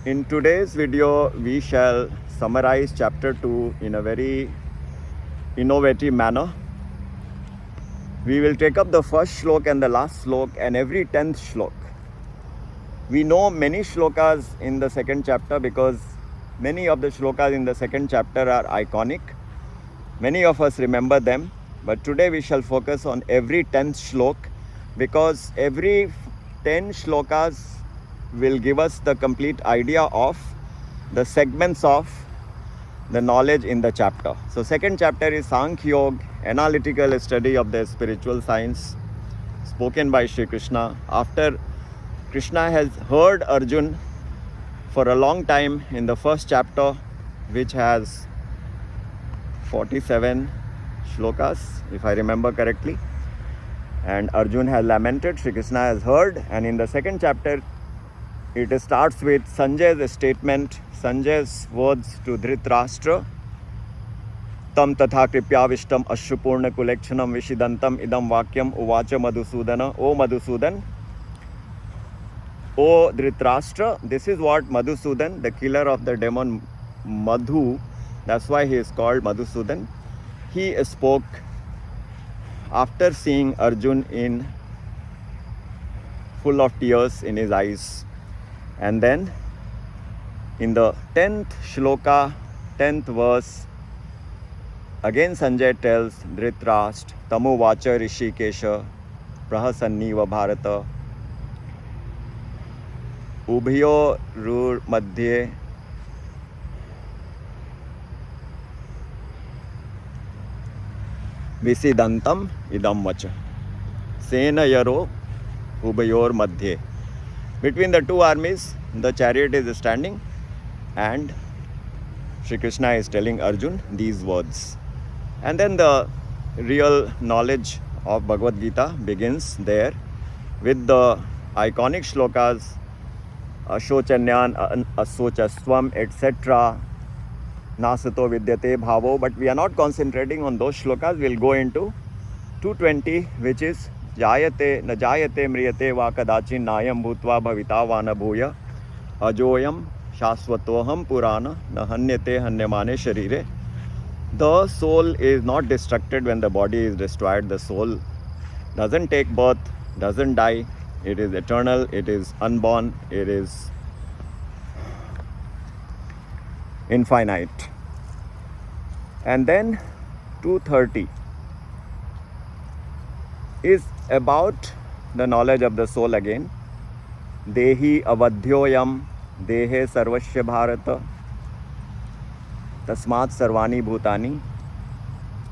In today's video, we shall summarize chapter 2 in a very innovative manner. We will take up the first shlok and the last shlok and every 10th shlok. We know many shlokas in the second chapter because many of the shlokas in the second chapter are iconic. Many of us remember them, but today we shall focus on every 10th shlok because every 10 shlokas will give us the complete idea of the segments of the knowledge in the chapter. So second chapter is Sankhya Yoga, analytical study of the spiritual science spoken by Shri Krishna. After Krishna has heard Arjun for a long time in the first chapter, which has 47 shlokas, if I remember correctly. And Arjun has lamented, Shri Krishna has heard, and in the second chapter, it starts with Sanjay's statement, Sanjay's words to Dhritarashtra. Tam tatha kripyavishtam ashupurna kulekshanam vishidantam idam vakyam uvacha Madhusudana. O Madhusudan, O Dhritarashtra, this is what Madhusudan, the killer of the demon Madhu, that's why he is called Madhusudan. He spoke after seeing Arjun in full of tears in his eyes. And then in the 10th shloka, 10th verse, again Sanjay tells Dhritarashtra, Tamu vacha Rishikesha prahasanniva bharata ubhyo rur madhye visidantam idam vacha sena yaro ubhayor madhye. Between the two armies, the chariot is standing and Shri Krishna is telling Arjun these words. And then the real knowledge of Bhagavad Gita begins there with the iconic shlokas Ashochanyan, Asocaswam, etc. Nasato Vidyate Bhavo. But we are not concentrating on those shlokas. We'll go into 220, which is Jayate na jayate mriyate va kadachin nayam bhutva bhavita va na bhuya ajoyam shasvatoham purana na hanyate hanyamane sharire. The soul is not destructed when the body is destroyed. The soul doesn't take birth, doesn't die. It is eternal, it is unborn, it is infinite. And then 230 is about the knowledge of the soul again. Dehi avadhyoyam dehe sarvasya bharata tasmat sarvani bhutani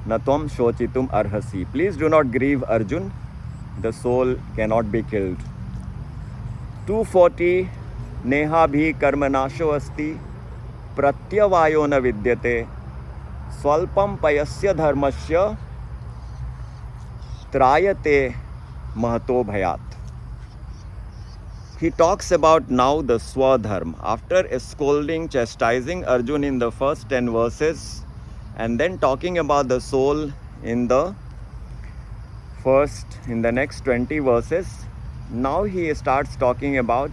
natvam shochitum arhasi. Please do not grieve, Arjun. The soul cannot be killed. 240 neha bhi karmanasho asti pratyavayo na vidyate swalpam payasya dharmasya trayate mahato bhayat. He talks about now the swadharma. After scolding, chastising Arjun in the first 10 verses and then talking about the soul in the next 20 verses, now he starts talking about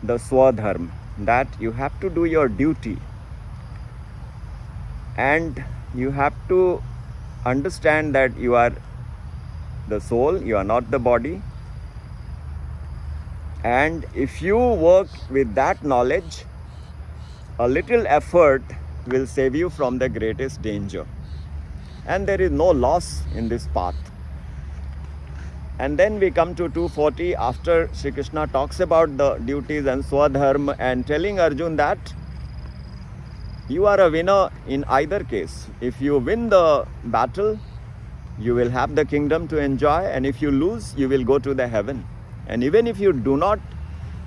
the swadharma, that you have to do your duty and you have to understand that you are the soul, you are not the body. And if you work with that knowledge, a little effort will save you from the greatest danger. And there is no loss in this path. And then we come to 240 after Shri Krishna talks about the duties and swadharma and telling Arjun that you are a winner in either case. If you win the battle, you will have the kingdom to enjoy, and if you lose, you will go to the heaven. And even if you do not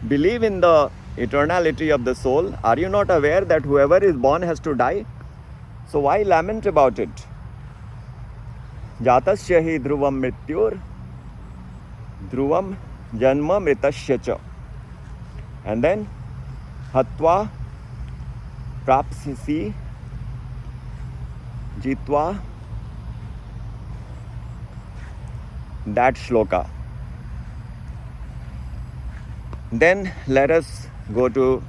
believe in the eternality of the soul, are you not aware that whoever is born has to die? So why lament about it? Jatasya hi dhruvam mrityur dhruvam janma mritasya cha. And then hatva prapsisi jitva, that shloka. Then let us go to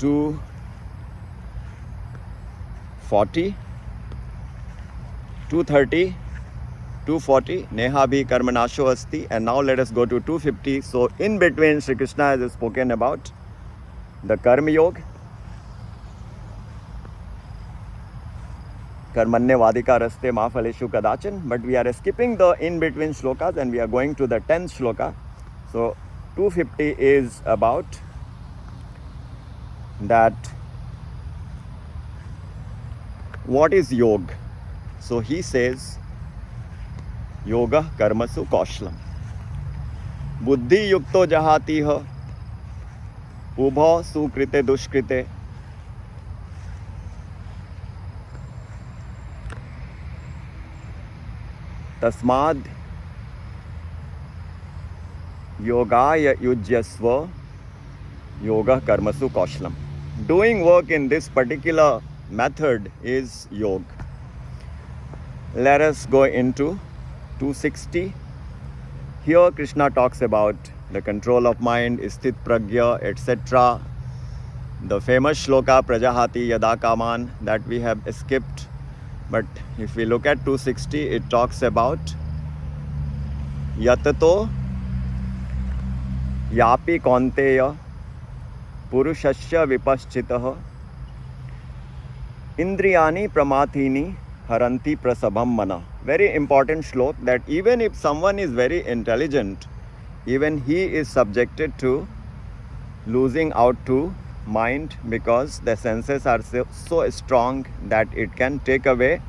240, 230, 240, Neha bhi karmanasho asti, and now let us go to 250. So in between, Shri Krishna has spoken about the Karma Yoga, Karmanye Vadika Raste Ma Phaleshu Kadachan, but we are skipping the in between shlokas and we are going to the 10th shloka. So 250 is about that what is yoga. So he says yoga karmasu kaushalam buddhi yukto jahatiha ubha sukrite dushkrite tasmad yogaya yujyasva yoga karmasu kaushalam. Doing work in this particular method is yoga. Let us go into 260. Here Krishna talks about the control of mind, sthit pragya, etc. The famous shloka Prajahati Yada Kaman that we have skipped. But if we look at 260, it talks about Yatato Yapi Kaunteya Purushasya Vipaschitaha Indriyani Pramathini Haranti Prasabham Mana. Very important shlok that even if someone is very intelligent, even he is subjected to losing out to mind because the senses are so strong that it can take away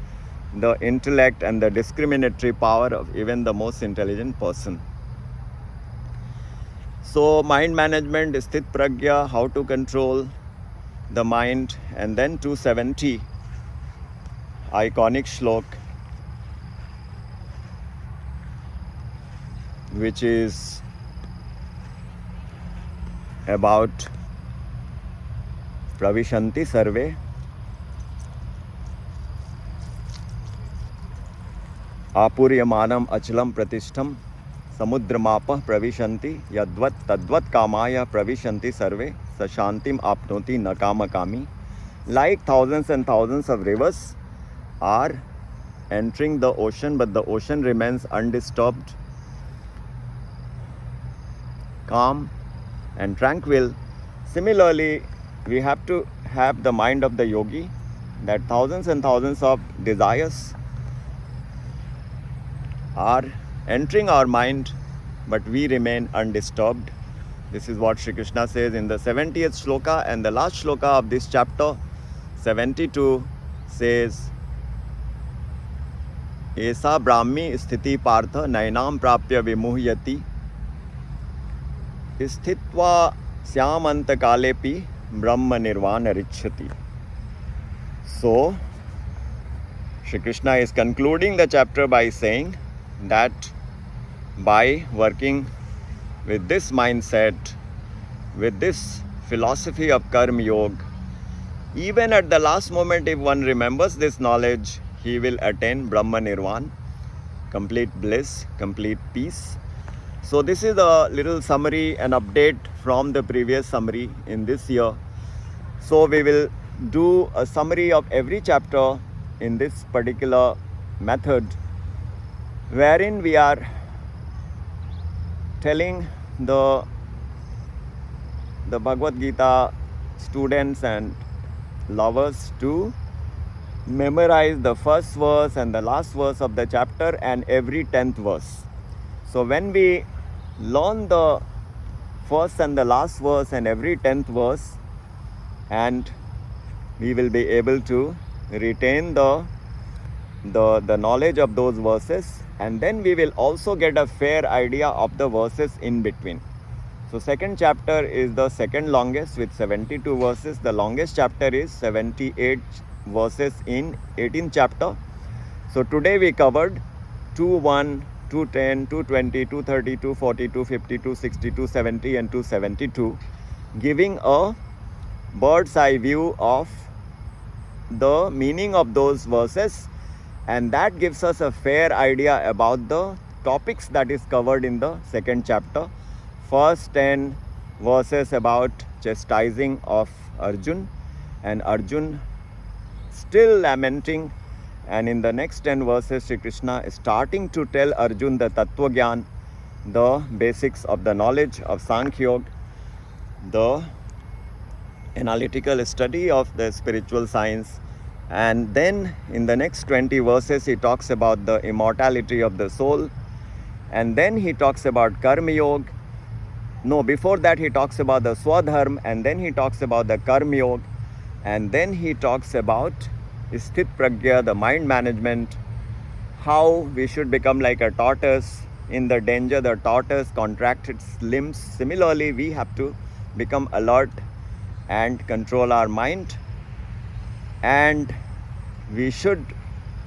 the intellect and the discriminatory power of even the most intelligent person. So mind management, sthit pragya, how to control the mind, and then 270, iconic shlok, which is about Pravishanti Sarve Apuryamanam Achalam Pratishtham Samudramapa Pravishanti Yadvat Tadvat Kamaya Pravishanti Sarve Sashantim Apnoti Nakama Kami. Like thousands and thousands of rivers are entering the ocean, but the ocean remains undisturbed, calm and tranquil. Similarly, we have to have the mind of the yogi, that thousands and thousands of desires are entering our mind, but we remain undisturbed. This is what Shri Krishna says in the 70th shloka, and the last shloka of this chapter, 72, says Esa Brahmi Sthiti Partha Nainam Prapya Vimuhyati Sthitva Syamanta Kalepi Brahma Nirvana Richati. So, Shri Krishna is concluding the chapter by saying that by working with this mindset, with this philosophy of Karma Yoga, even at the last moment, if one remembers this knowledge, he will attain Brahma Nirvana, complete bliss, complete peace. So this is a little summary and update from the previous summary in this year. So we will do a summary of every chapter in this particular method, wherein we are telling the Bhagavad Gita students and lovers to memorize the first verse and the last verse of the chapter and every 10th verse. So when we learn the first and the last verse and every 10th verse, and we will be able to retain the knowledge of those verses, and then we will also get a fair idea of the verses in between. So second chapter is the second longest with 72 verses. The longest chapter is 78 verses in 18th chapter. So today we covered 2:1, 2:10, 2:20, 2:30, 2:40, 2:50, 2:60, 2:70 and 2:72, giving a bird's eye view of the meaning of those verses, and that gives us a fair idea about the topics that is covered in the second chapter. First 10 verses about chastising of Arjun, and Arjun still lamenting. And in the next 10 verses, Sri Krishna is starting to tell Arjun the Tattva Gyan, the basics of the knowledge of Sankhya Yoga, the analytical study of the spiritual science. And then in the next 20 verses, he talks about the immortality of the soul. And then he talks about Karma Yoga. No, before that he talks about the Swadharma, and then he talks about the Karma Yoga, and then he talks about Sthit Pragya, the mind management, how we should become like a tortoise. In the danger, the tortoise contracts its limbs. Similarly, we have to become alert and control our mind. And we should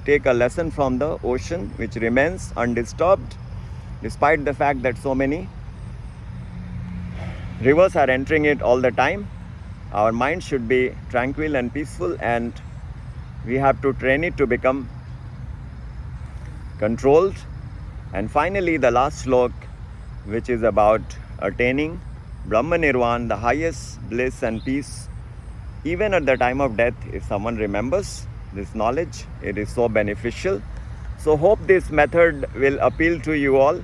take a lesson from the ocean, which remains undisturbed, despite the fact that so many rivers are entering it all the time. Our mind should be tranquil and peaceful, and we have to train it to become controlled. And finally, the last slok, which is about attaining Brahma Nirvana, the highest bliss and peace, even at the time of death. If someone remembers this knowledge, it is so beneficial. So hope this method will appeal to you all,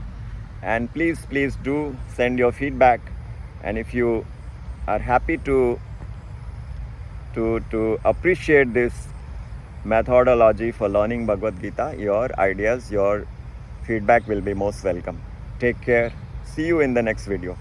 and please do send your feedback. And if you are happy to appreciate this methodology for learning Bhagavad Gita, your ideas, your feedback will be most welcome. Take care. See you in the next video.